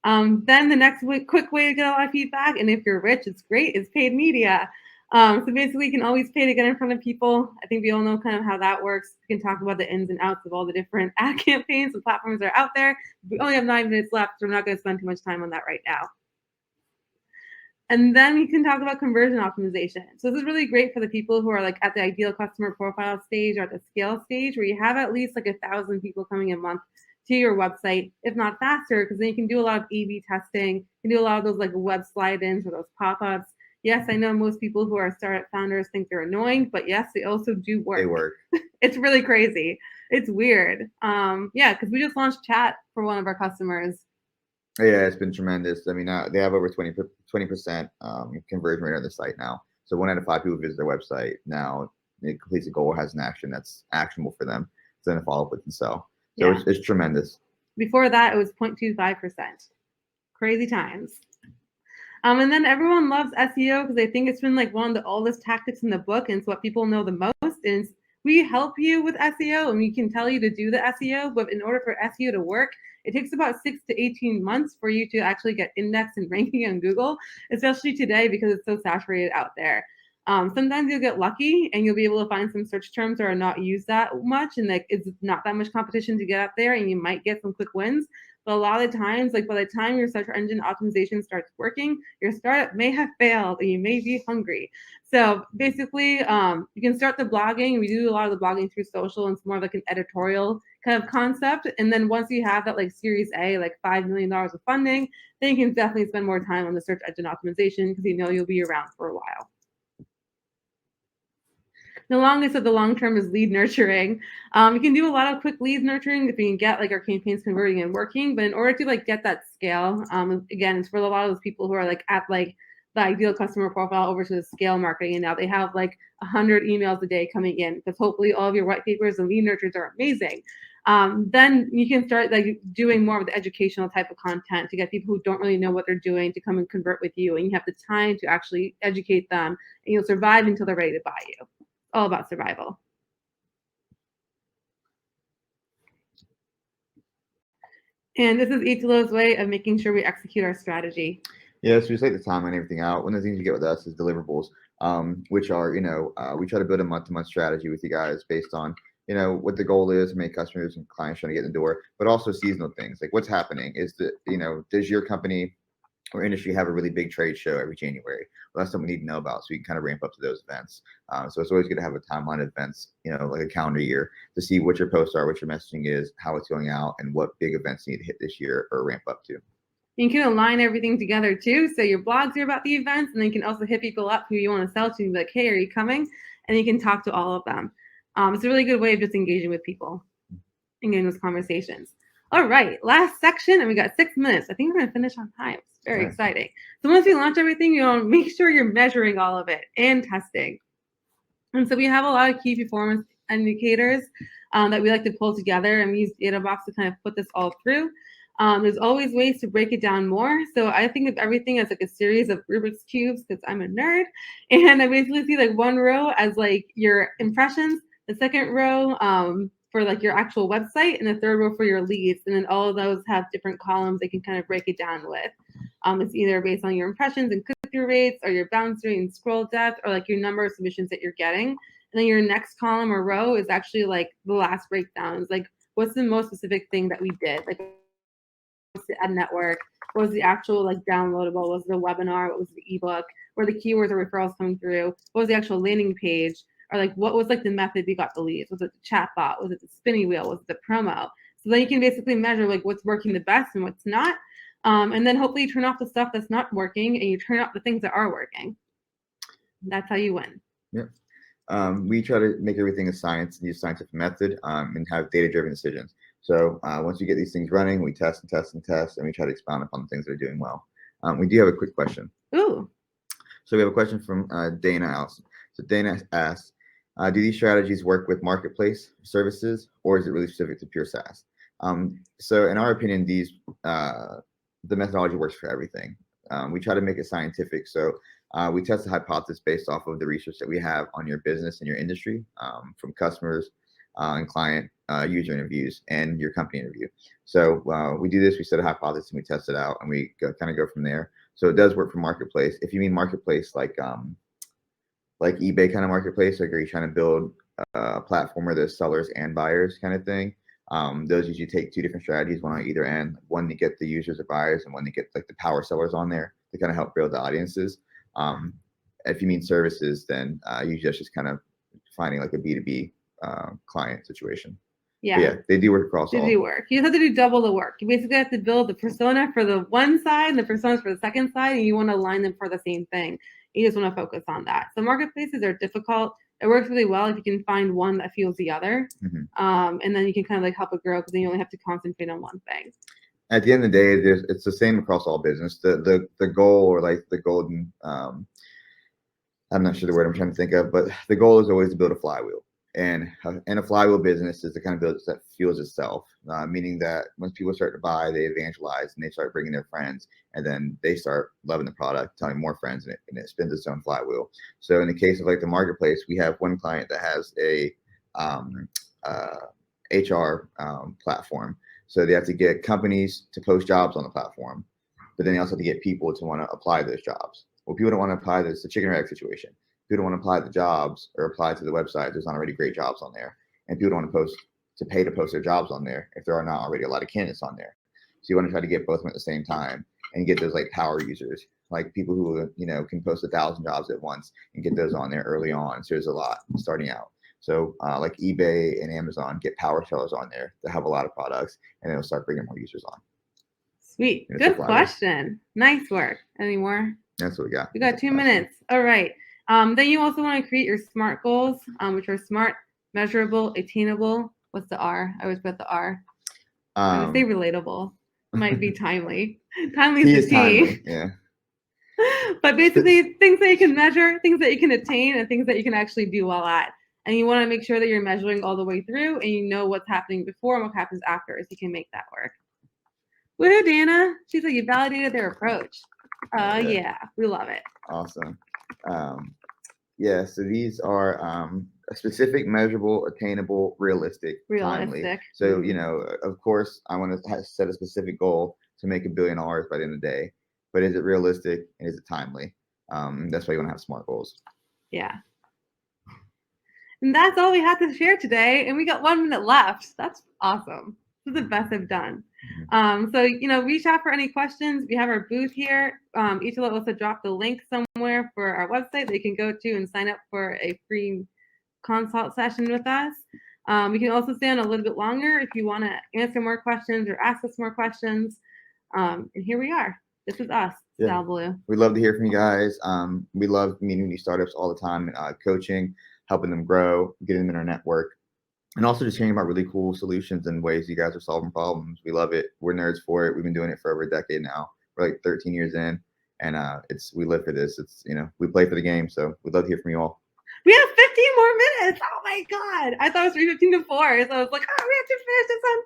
Then the next quick way to get a lot of feedback, and if you're rich, it's great, is paid media. So basically, you can always pay to get in front of people. I think we all know kind of how that works. We can talk about the ins and outs of all the different ad campaigns and platforms that are out there. We only have 9 minutes left, so we're not going to spend too much time on that right now. And then we can talk about conversion optimization. So this is really great for the people who are like at the ideal customer profile stage or at the scale stage where you have at least like 1,000 people coming a month to your website, if not faster, because then you can do a lot of A/B testing. You can do a lot of those like web slide-ins or those pop-ups. Yes, I know most people who are startup founders think they're annoying, but yes, they also do work. They work. It's really crazy. It's weird. Yeah, because we just launched chat for one of our customers. Yeah, it's been tremendous. I mean, they have over 20% conversion rate on the site now. So 1 out of 5 people visit their website now. It completes a goal, has an action that's actionable for them. So then to follow up with and sell. So yeah. It's tremendous. Before that, it was 0.25%. Crazy times. And then everyone loves SEO because they think it's been like one of the oldest tactics in the book, and it's what people know the most. And we help you with SEO, and we can tell you to do the SEO. But in order for SEO to work, it takes about 6 to 18 months for you to actually get indexed and ranking on Google, especially today because it's so saturated out there. Sometimes you'll get lucky and you'll be able to find some search terms that are not used that much, and like it's not that much competition to get up there, and you might get some quick wins. But a lot of the times, like by the time your search engine optimization starts working, your startup may have failed and you may be hungry. So basically, you can start the blogging. We do a lot of the blogging through social, and it's more like an editorial kind of concept. And then once you have that like Series A, like $5 million of funding, then you can definitely spend more time on the search engine optimization because you know you'll be around for a while. The longest of the long term is lead nurturing. You can do a lot of quick lead nurturing if you can get like our campaigns converting and working. But in order to like get that scale, again, it's for a lot of those people who are like at like the ideal customer profile over to the scale marketing, and now they have like 100 emails a day coming in because hopefully all of your white papers and lead nurtures are amazing. Then you can start like doing more of the educational type of content to get people who don't really know what they're doing to come and convert with you, and you have the time to actually educate them, and you'll survive until they're ready to buy you. All about survival. And this is Itilo's way of making sure we execute our strategy. Yeah, so we take the time and everything out. One of the things you get with us is deliverables, which are, we try to build a month-to-month strategy with you guys based on, what the goal is, how many customers and clients trying to get in the door, but also seasonal things. Like what's happening is that, does your company or industry have a really big trade show every January? Well, that's something we need to know about so we can kind of ramp up to those events. So it's always good to have a timeline of events, like a calendar year, to see what your posts are, what your messaging is, how it's going out, and what big events you need to hit this year or ramp up to. You can align everything together too. So your blogs are about the events, and then you can also hit people up who you want to sell to and be like, hey, are you coming? And you can talk to all of them. It's a really good way of just engaging with people and getting those conversations. All right, last section, and we got 6 minutes. I think we're gonna finish on time. It's very exciting. So once you launch everything, make sure you're measuring all of it and testing. And so we have a lot of key performance indicators that we like to pull together, and we use DataBox to kind of put this all through. There's always ways to break it down more. So I think of everything as like a series of Rubik's cubes because I'm a nerd, and I basically see like one row as like your impressions, the second row for like your actual website, and the third row for your leads. And then all of those have different columns they can kind of break it down with. It's either based on your impressions and click-through rates, or your bounce rate and scroll depth, or like your number of submissions that you're getting. And then your next column or row is actually like the last breakdown. It's like, what's the most specific thing that we did? Like, what's the ad network? What was the actual like downloadable? What was the webinar? What was the ebook? Where the keywords or referrals coming through? What was the actual landing page? Or like what was like the method we got the leads? Was it the chatbot? Was it the spinning wheel? Was it the promo? So then you can basically measure like what's working the best and what's not. And then hopefully you turn off the stuff that's not working and you turn up the things that are working. That's how you win. Yep. We try to make everything a science and use scientific method and have data-driven decisions. So once you get these things running, we test and test and test, and we try to expound upon the things that are doing well. We do have a quick question. Ooh. So we have a question from Dana Allison. So Dana asks, do these strategies work with marketplace services, or is it really specific to pure SaaS? So in our opinion, the methodology works for everything. We try to make it scientific. So we test the hypothesis based off of the research that we have on your business and your industry, from customers and client user interviews and your company interview. So we do this, we set a hypothesis and we test it out, and we kind of go from there. So it does work for marketplace. If you mean marketplace like eBay kind of marketplace, like are you trying to build a platform where there's sellers and buyers kind of thing, those usually take two different strategies, one on either end, one to get the users or buyers and one to get like the power sellers on there to kind of help build the audiences. If you mean services, then usually that's just kind of finding like a B2B client situation. Yeah, they do work across all. They do work. You have to do double the work. You basically have to build the persona for the one side and the personas for the second side, and you want to align them for the same thing. You just want to focus on that. So marketplaces are difficult. It works really well if you can find one that feels the other, and then you can kind of like help it grow because then you only have to concentrate on one thing. At the end of the day, it's the same across all business. The goal, or like the golden, I'm not sure the word I'm trying to think of, but the goal is always to build a flywheel. And a flywheel business is the kind of business that fuels itself, meaning that once people start to buy, they evangelize and they start bringing their friends, and then they start loving the product, telling more friends, and it spins its own flywheel. So in the case of like the marketplace, we have one client that has a HR platform. So they have to get companies to post jobs on the platform, but then they also have to get people to want to apply those jobs. Well, people don't want to apply this. It's a chicken or egg situation. people don't want to apply the jobs or apply to the website. There's not already great jobs on there, and people don't want to pay to post their jobs on there if there are not already a lot of candidates on there. So you want to try to get both of them at the same time and get those like power users, like people who can post 1,000 jobs at once and get those on there early on. So there's a lot starting out. So like eBay and Amazon get power sellers on there that have a lot of products, and then it'll start bringing more users on. Sweet. Good question. Nice work. Any more? That's what we got. We got 2 minutes. All right. Then you also want to create your SMART goals, which are smart, measurable, attainable. What's the R? I always put the R. I would say relatable. Might be timely. Timely is the T. Timely. Yeah. But basically, things that you can measure, things that you can attain, and things that you can actually do well at. And you want to make sure that you're measuring all the way through, and you know what's happening before and what happens after, so you can make that work. Woohoo, Dana! She's like, you validated their approach. Yeah, we love it. Awesome. Yeah, so these are specific, measurable, attainable, realistic, timely. So, of course, I want to set a specific goal to make $1 billion by the end of the day. But is it realistic and is it timely? That's why you want to have SMART goals. Yeah. And that's all we had to share today. And we got 1 minute left. That's awesome. This is the best I've done. So, reach out for any questions. We have our booth here. Each will also drop the link somewhere for our website that you can go to and sign up for a free consult session with us. We can also stay on a little bit longer if you want to answer more questions or ask us more questions. And here we are. This is us, Albaloo. We love to hear from you guys. We love meeting new startups all the time, coaching, helping them grow, getting them in our network. And also just hearing about really cool solutions and ways you guys are solving problems. We love it. We're nerds for it. We've been doing it for over a decade now. We're like 13 years in, and we live for this. It's we play for the game. So we'd love to hear from you all. We have 15 more minutes. Oh my God. I thought it was 3:15 to 4. So I was like, we have to finish this on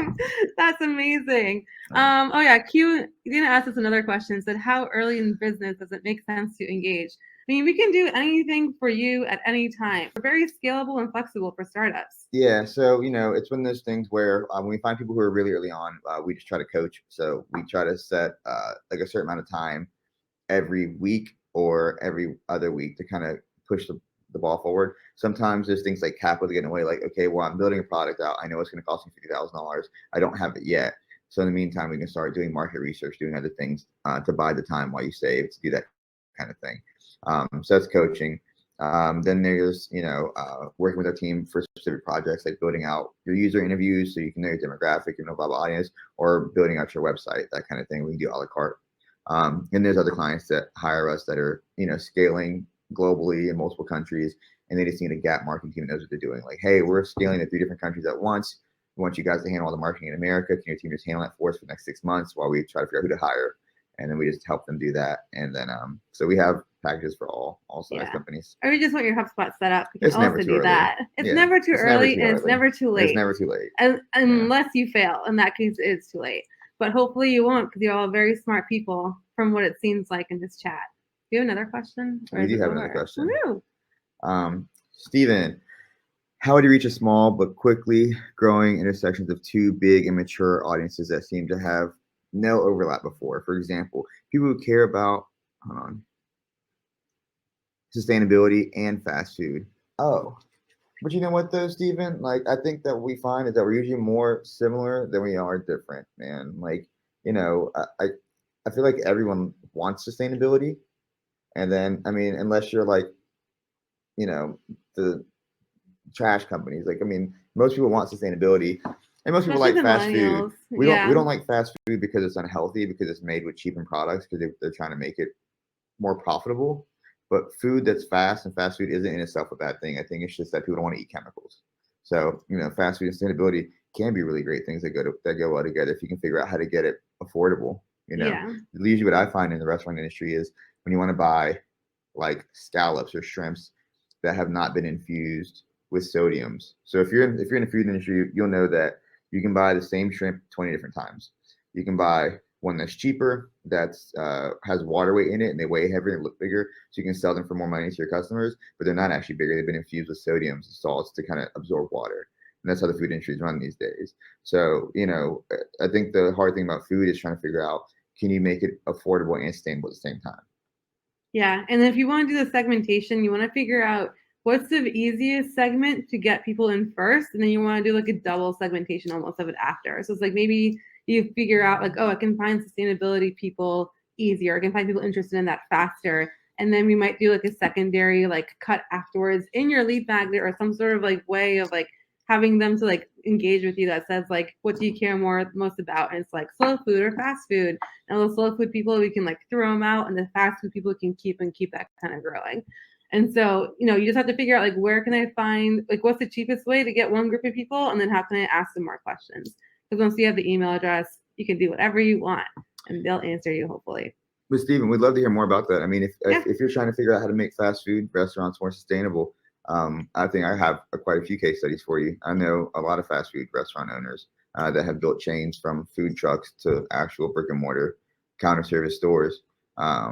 time. That's amazing. Oh yeah, Q Dina asked us another question, said, how early in business does it make sense to engage? I mean, we can do anything for you at any time. We're very scalable and flexible for startups. Yeah, so it's one of those things where when we find people who are really early on, we just try to coach. So we try to set like a certain amount of time every week or every other week to kind of push the ball forward. Sometimes there's things like capital to get in the way, like, okay, well, I'm building a product out. I know it's going to cost me $50,000. I don't have it yet. So in the meantime, we can start doing market research, doing other things to buy the time while you save, to do that kind of thing. So that's coaching. Then there's, working with our team for specific projects, like building out your user interviews so you can know your demographic, your global audience, or building out your website, that kind of thing. We can do a la carte. And there's other clients that hire us that are, scaling globally in multiple countries, and they just need a gap marketing team that knows what they're doing. Like, hey, we're scaling to 3 different countries at once. We want you guys to handle all the marketing in America. Can your team just handle that for us for the next 6 months while we try to figure out who to hire? And then we just help them do that. And then, so we have packages for all size companies. Or you just want your HubSpot set up. You can also do that. It's never too early, and it's never too late. It's never too late. Unless you fail. In that case, it's too late. But hopefully you won't, because you're all very smart people from what it seems like in this chat. Do you have another question? We do have another question. Steven, how would you reach a small but quickly growing intersections of 2 big and mature audiences that seem to have no overlap before? For example, people who care about sustainability and fast food. Oh, but you know what though, Steven? Like, I think that what we find is that we're usually more similar than we are different, man. Like, I feel like everyone wants sustainability. And then, I mean, unless you're like, the trash companies, like, I mean, most people want sustainability, and most people like fast food. We don't like fast food because it's unhealthy, because it's made with cheaper products, because they're trying to make it more profitable. But food that's fast and fast food isn't in itself a bad thing. I think it's just that people don't want to eat chemicals. So, fast food and sustainability can be really great things that go well together if you can figure out how to get it affordable. Usually what I find in the restaurant industry is when you want to buy like scallops or shrimps that have not been infused with sodiums. So if you're in the food industry, you'll know that you can buy the same shrimp 20 different times. You can buy one that's cheaper, that's has water weight in it, and they weigh heavier and look bigger, so you can sell them for more money to your customers, but they're not actually bigger. They've been infused with sodiums and salts to kind of absorb water. And that's how the food industry is run these days. So, I think the hard thing about food is trying to figure out, can you make it affordable and sustainable at the same time? Yeah, and if you want to do the segmentation, you want to figure out what's the easiest segment to get people in first, and then you want to do like a double segmentation almost of it after. So it's like maybe you figure out like, oh, I can find sustainability people easier. I can find people interested in that faster. And then we might do like a secondary like cut afterwards in your lead magnet or some sort of like way of like having them to like engage with you that says like, what do you care most about? And it's like slow food or fast food. And those slow food people, we can like throw them out, and the fast food people can keep that kind of growing. And so, you just have to figure out like, where can I find, like, what's the cheapest way to get one group of people? And then how can I ask them more questions? Because once you have the email address, you can do whatever you want and they'll answer you, hopefully. But Stephen, we'd love to hear more about that. I mean, if you're trying to figure out how to make fast food restaurants more sustainable, I think I have quite a few case studies for you. I know a lot of fast food restaurant owners that have built chains from food trucks to actual brick and mortar counter service stores. I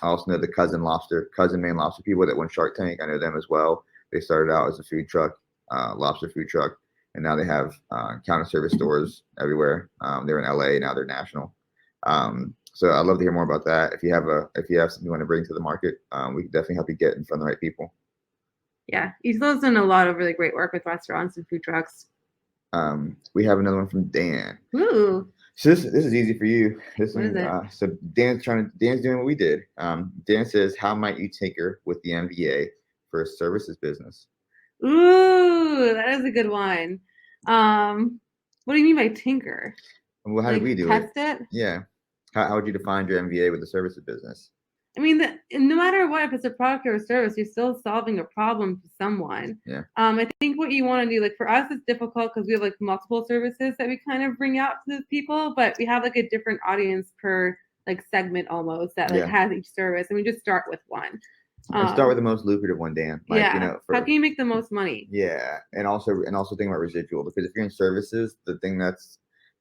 also know the cousin Maine lobster people that went Shark Tank. I know them as well. They started out as a food truck, lobster food truck, and now they have counter service stores everywhere. They're in LA now; they're national. So I'd love to hear more about that. If you have something you want to bring to the market, we can definitely help you get in front of the right people. Yeah, East Coast's done a lot of really great work with restaurants and food trucks. We have another one from Dan. Ooh. So this is easy for you. What is it? So Dan's doing what we did. Dan says, how might you tinker with the MBA for a services business? Ooh, that is a good one. What do you mean by tinker? Well, how did we do test it? Yeah. How would you define your MBA with the services business? I mean, no matter what, if it's a product or a service, you're still solving a problem for someone. Yeah. I think what you want to do, like for us, it's difficult because we have like multiple services that we kind of bring out to the people, but we have like a different audience per like segment almost that like has each service, and we just start with one. And start with the most lucrative one, Dan. Like, how can you make the most money? Yeah, and also think about residual, because if you're in services, the thing that's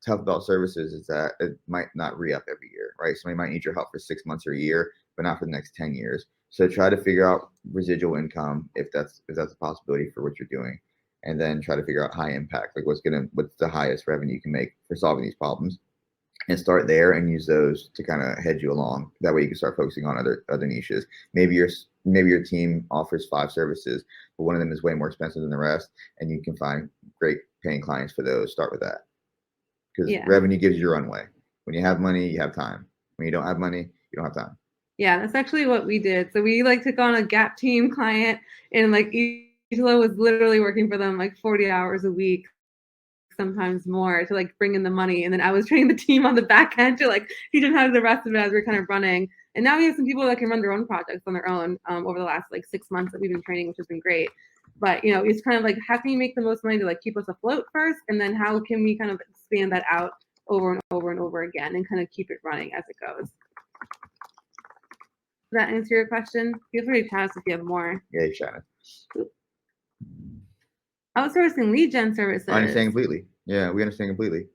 tough about services is that it might not re-up every year, right? Somebody might need your help for 6 months or a year, but not for the next 10 years. So try to figure out residual income if that's a possibility for what you're doing, and then try to figure out high impact, like what's the highest revenue you can make for solving these problems, and start there and use those to kind of head you along. That way you can start focusing on other niches. Maybe your team offers 5 services, but one of them is way more expensive than the rest, and you can find great paying clients for those. Start with that, because revenue gives you runway. When you have money, you have time. When you don't have money, you don't have time. Yeah, that's actually what we did. So we like took on a Gap team client, and like Isla was literally working for them like 40 hours a week, sometimes more, to like bring in the money. And then I was training the team on the back end to like teach them how to do the rest of it as we're kind of running. And now we have some people that can run their own projects on their own over the last like 6 months that we've been training, which has been great. But it's kind of like, how can you make the most money to like keep us afloat first, and then how can we kind of expand that out over and over and over again and kind of keep it running as it goes. Does that answer your question? Feel free to chat us if you have more. Yeah, you chat. Outsourcing lead gen services. I understand completely. Yeah, we understand completely.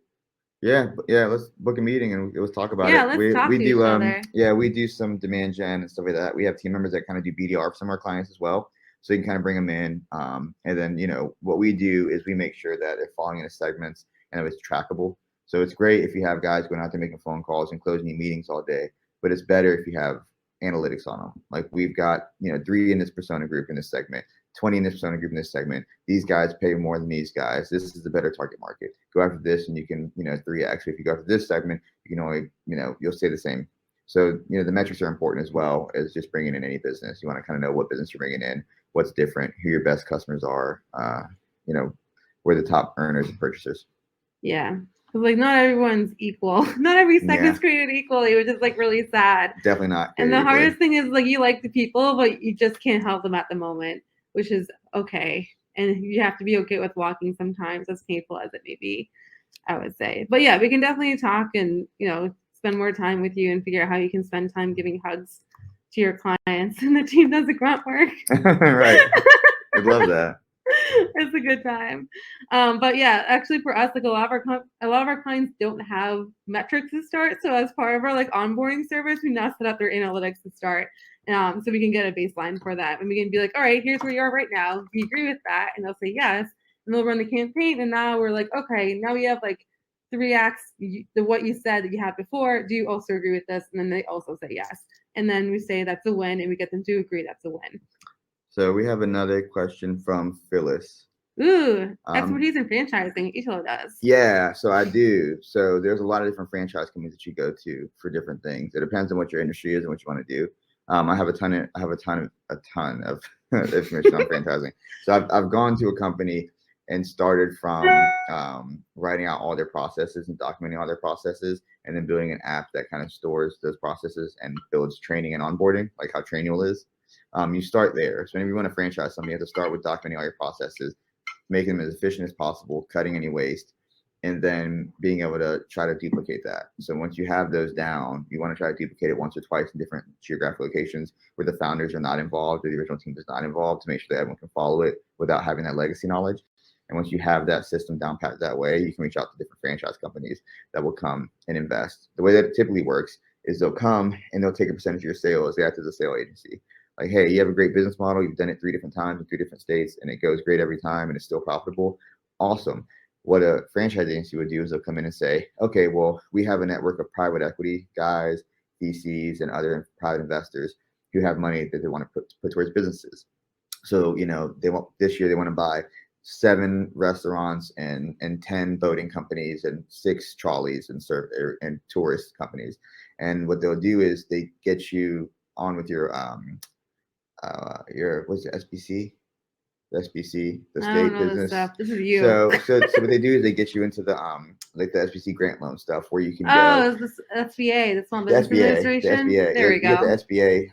Yeah, let's book a meeting and let's talk about it. Yeah, let's talk to each other. Yeah, we do some demand gen and stuff like that. We have team members that kind of do BDR for some of our clients as well, so you can kind of bring them in. And then what we do is we make sure that they're falling into segments and it's trackable. So it's great if you have guys going out there making phone calls and closing meetings all day, but it's better if you have analytics on them. Like we've got 3 in this persona group in this segment, 20 in this persona group in this segment. These guys pay more than these guys. This is the better target market. Go after this and you can 3x. If you go after this segment, you can only you'll stay the same. So the metrics are important as well as just bringing in any business. You want to kind of know what business you're bringing in, what's different, who your best customers are, where the top earners and purchasers. Yeah. Like not everyone's equal. Not every segment's created equally, which is like really sad. Definitely not. And the hardest thing is like you like the people, but you just can't help them at the moment, which is okay. And you have to be okay with walking sometimes, as painful as it may be, I would say. But yeah, we can definitely talk and spend more time with you and figure out how you can spend time giving hugs to your clients, and the team does the grunt work. Right. I love that. It's a good time. But yeah, actually for us, like a lot of our clients don't have metrics to start. So as part of our like onboarding service, we now set up their analytics to start. So we can get a baseline for that. And we can be like, all right, here's where you are right now. Do you agree with that? And they'll say yes. And they'll run the campaign. And now we're like, okay, now we have like 3x what you said that you had before. Do you also agree with this? And then they also say yes. and then we say that's a win, and we get them to agree that's a win. So we have another question from Phyllis. Ooh, expertise in franchising. Ichiro does. Yeah, so I do. So there's a lot of different franchise companies that you go to for different things. It depends on what your industry is and what you want to do. I have a ton of information on franchising. So I've gone to a company and started from writing out all their processes and documenting all their processes, and then building an app that kind of stores those processes and builds training and onboarding, like how Trainual is. You start there. So whenever you want to franchise something, you have to start with documenting all your processes, making them as efficient as possible, cutting any waste, and then being able to try to duplicate that. So once you have those down, you want to try to duplicate it once or twice in different geographic locations where the founders are not involved or the original team is not involved, to make sure that everyone can follow it without having that legacy knowledge. And once you have that system down pat that way, you can reach out to different franchise companies that will come and invest. The way that it typically works is they'll come and they'll take a percentage of your sales. They act as a sales agency. Like, hey, you have a great business model. You've done it 3 different times in 3 different states, and it goes great every time, and it's still profitable. Awesome. What a franchise agency would do is they'll come in and say, okay, well, we have a network of private equity guys, VCs, and other private investors who have money that they want to put towards businesses. So, they want this year they want to buy 7 restaurants and 10 boating companies and 6 trolleys and tourist companies. And what they'll do is they get you on with your what's the SBC? The SBC, the state business. This is you. So what they do is they get you into the like the SBC grant loan stuff where you can go. Oh, it's the SBA, the Small Business Administration. The SBA. There we go. You get the SBA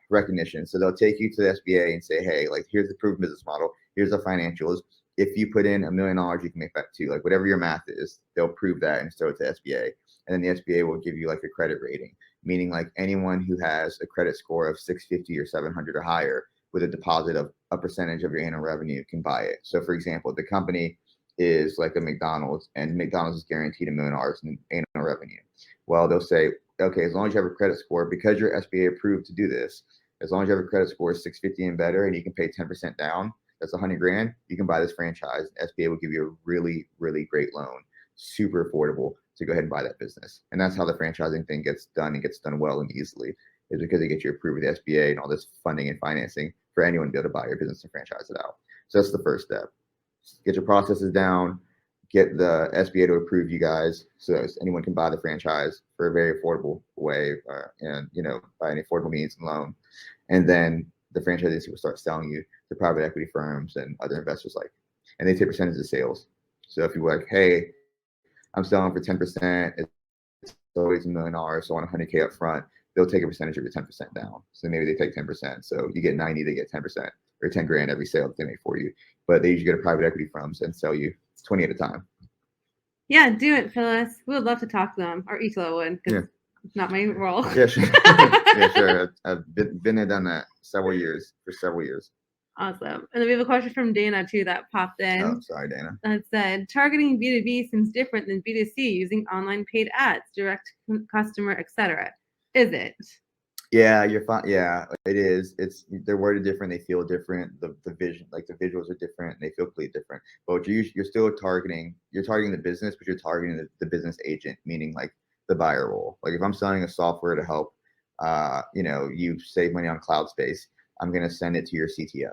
recognition. So they'll take you to the SBA and say, hey, like, here's the proven business model. Here's the financials. If you put in $1 million, you can make back 2. Like, whatever your math is, they'll prove that and throw it to SBA. And then the SBA will give you like a credit rating, meaning like anyone who has a credit score of 650 or 700 or higher with a deposit of a percentage of your annual revenue can buy it. So for example, the company is like a McDonald's, and McDonald's is guaranteed $1 million in annual revenue. Well, they'll say, okay, as long as you have a credit score, because you're SBA approved to do this, as long as you have a credit score of 650 and better, and you can pay 10% down, that's $100,000, you can buy this franchise. SBA will give you a really, really great loan, super affordable, to go ahead and buy that business. And that's how the franchising thing gets done, and gets done well and easily, is because they get you approved with the SBA and all this funding and financing for anyone to be able to buy your business and franchise it out. So that's the first step. Get your processes down, get the SBA to approve you guys so anyone can buy the franchise for a very affordable way, and by any affordable means and loan. And then the franchise agency will start selling you to private equity firms and other investors and they take percentage of sales. So if you're like, hey, I'm selling for 10%, it's always $1 million, so I want $100K up front, they'll take a percentage of your 10% down. So maybe they take 10%. So you get 90, they get 10%, or $10,000 every sale that they make for you. But they usually go to private equity firms and sell you 20 at a time. Yeah, do it, Phyllis. We would love to talk to them, or Ichiro would, because it's not my role. Yeah, sure. Yeah, sure. I've been there, done that for several years. Awesome. And then we have a question from Dana, too, that popped in. Oh, sorry, Dana. That said, targeting B2B seems different than B2C using online paid ads, direct customer, etc. Is it? Yeah, you're fine. Yeah, it is. They're worded different. They feel different. The vision, like the visuals are different. They feel completely different. But you're still targeting. You're targeting the business, but you're targeting the business agent, meaning like the buyer role. Like if I'm selling a software to help, you save money on cloud space, I'm gonna send it to your CTO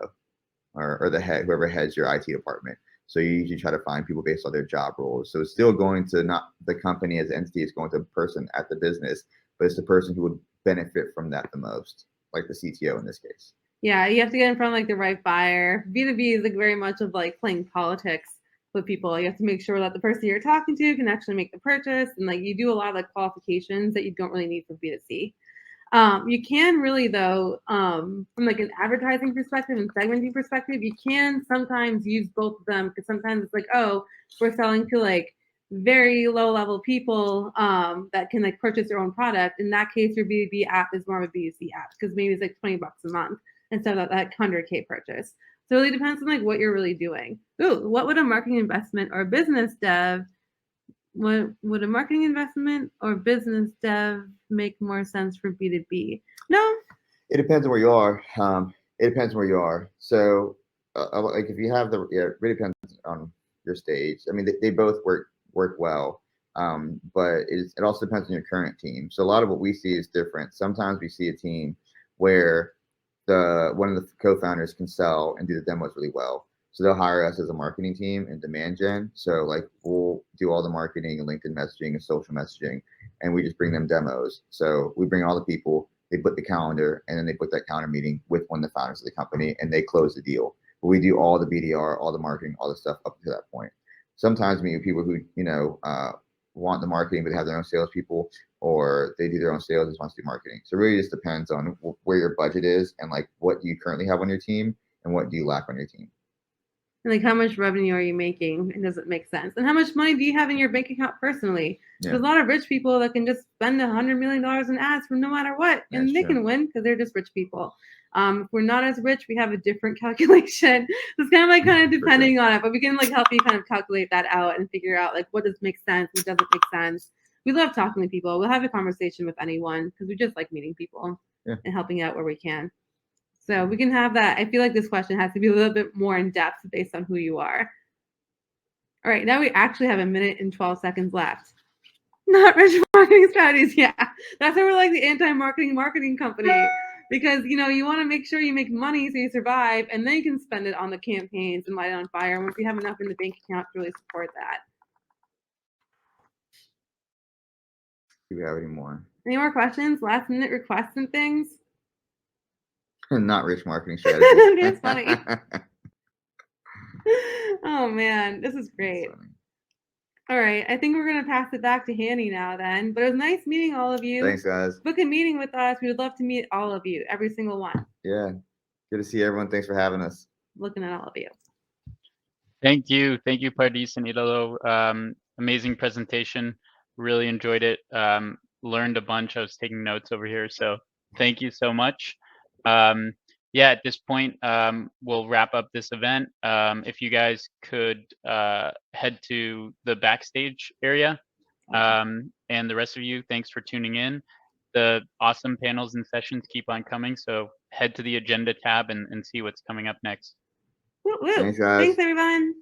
or the head, whoever heads your IT department. So you usually try to find people based on their job roles. So it's still going to not the company as an entity, it's going to the person at the business, but it's the person who would benefit from that the most, like the CTO in this case. Yeah, you have to get in front of like the right buyer. B2B is like very much of like playing politics with people. You have to make sure that the person you're talking to can actually make the purchase, and like you do a lot of like qualifications that you don't really need for B2C. You can really though, from like an advertising perspective and segmenting perspective, you can sometimes use both of them, because sometimes it's like, oh, we're selling to like very low level people that can like purchase their own product. In that case, your B2B app is more of a B2C app, because maybe it's like $20 a month instead of that 100K purchase. So it really depends on like what you're really doing. Ooh, what would a marketing investment or business dev would a marketing investment or business dev make more sense for B2B? No. It depends on where you are. So like if you have it really depends on your stage. I mean, they both work well. But it also depends on your current team. So a lot of what we see is different. Sometimes we see a team where one of the co-founders can sell and do the demos really well. So they'll hire us as a marketing team and demand gen. So like we'll do all the marketing and LinkedIn messaging and social messaging, and we just bring them demos. So we bring all the people, they book the calendar, and then they book that calendar meeting with one of the founders of the company, and they close the deal. But we do all the BDR, all the marketing, all the stuff up to that point. Sometimes we meet people who want the marketing but have their own salespeople, or they do their own sales and just want to do marketing. So it really just depends on where your budget is and like what do you currently have on your team and what do you lack on your team. And like how much revenue are you making and does it make sense? And how much money do you have in your bank account personally? Yeah. There's a lot of rich people that can just spend $100 million in ads for no matter what, and That's they true. can win because they're just rich people. If we're not as rich, we have a different calculation. It's kind of like depending on it, but we can like help you kind of calculate that out and figure out like what does make sense, what doesn't make sense. We love talking to people. We'll have a conversation with anyone because we just like meeting people and helping out where we can. So we can have that. I feel like this question has to be a little bit more in depth based on who you are. All right, now we actually have 1 minute and 12 seconds left. Not rich marketing strategies. Yeah, that's why we're like the anti-marketing company, because you want to make sure you make money so you survive, and then you can spend it on the campaigns and light it on fire once you have enough in the bank account to really support that. Do we have any more? Any more questions? Last minute requests and things? Not rich marketing strategies. That's funny. Oh man, this is great. All right, I think we're going to pass it back to Hanny now then. But it was nice meeting all of you. Thanks, guys. Book a meeting with us. We would love to meet all of you, every single one. Yeah, good to see everyone. Thanks for having us. Looking at all of you. Thank you, Pardis and Idolo. Amazing presentation. Really enjoyed it. Learned a bunch. I was taking notes over here, so thank you so much. Yeah, at this point, we'll wrap up this event. If you guys could head to the backstage area, and the rest of you, thanks for tuning in. The awesome panels and sessions keep on coming, so head to the agenda tab and see what's coming up next. Woo, woo. Thanks, guys. Thanks, everyone.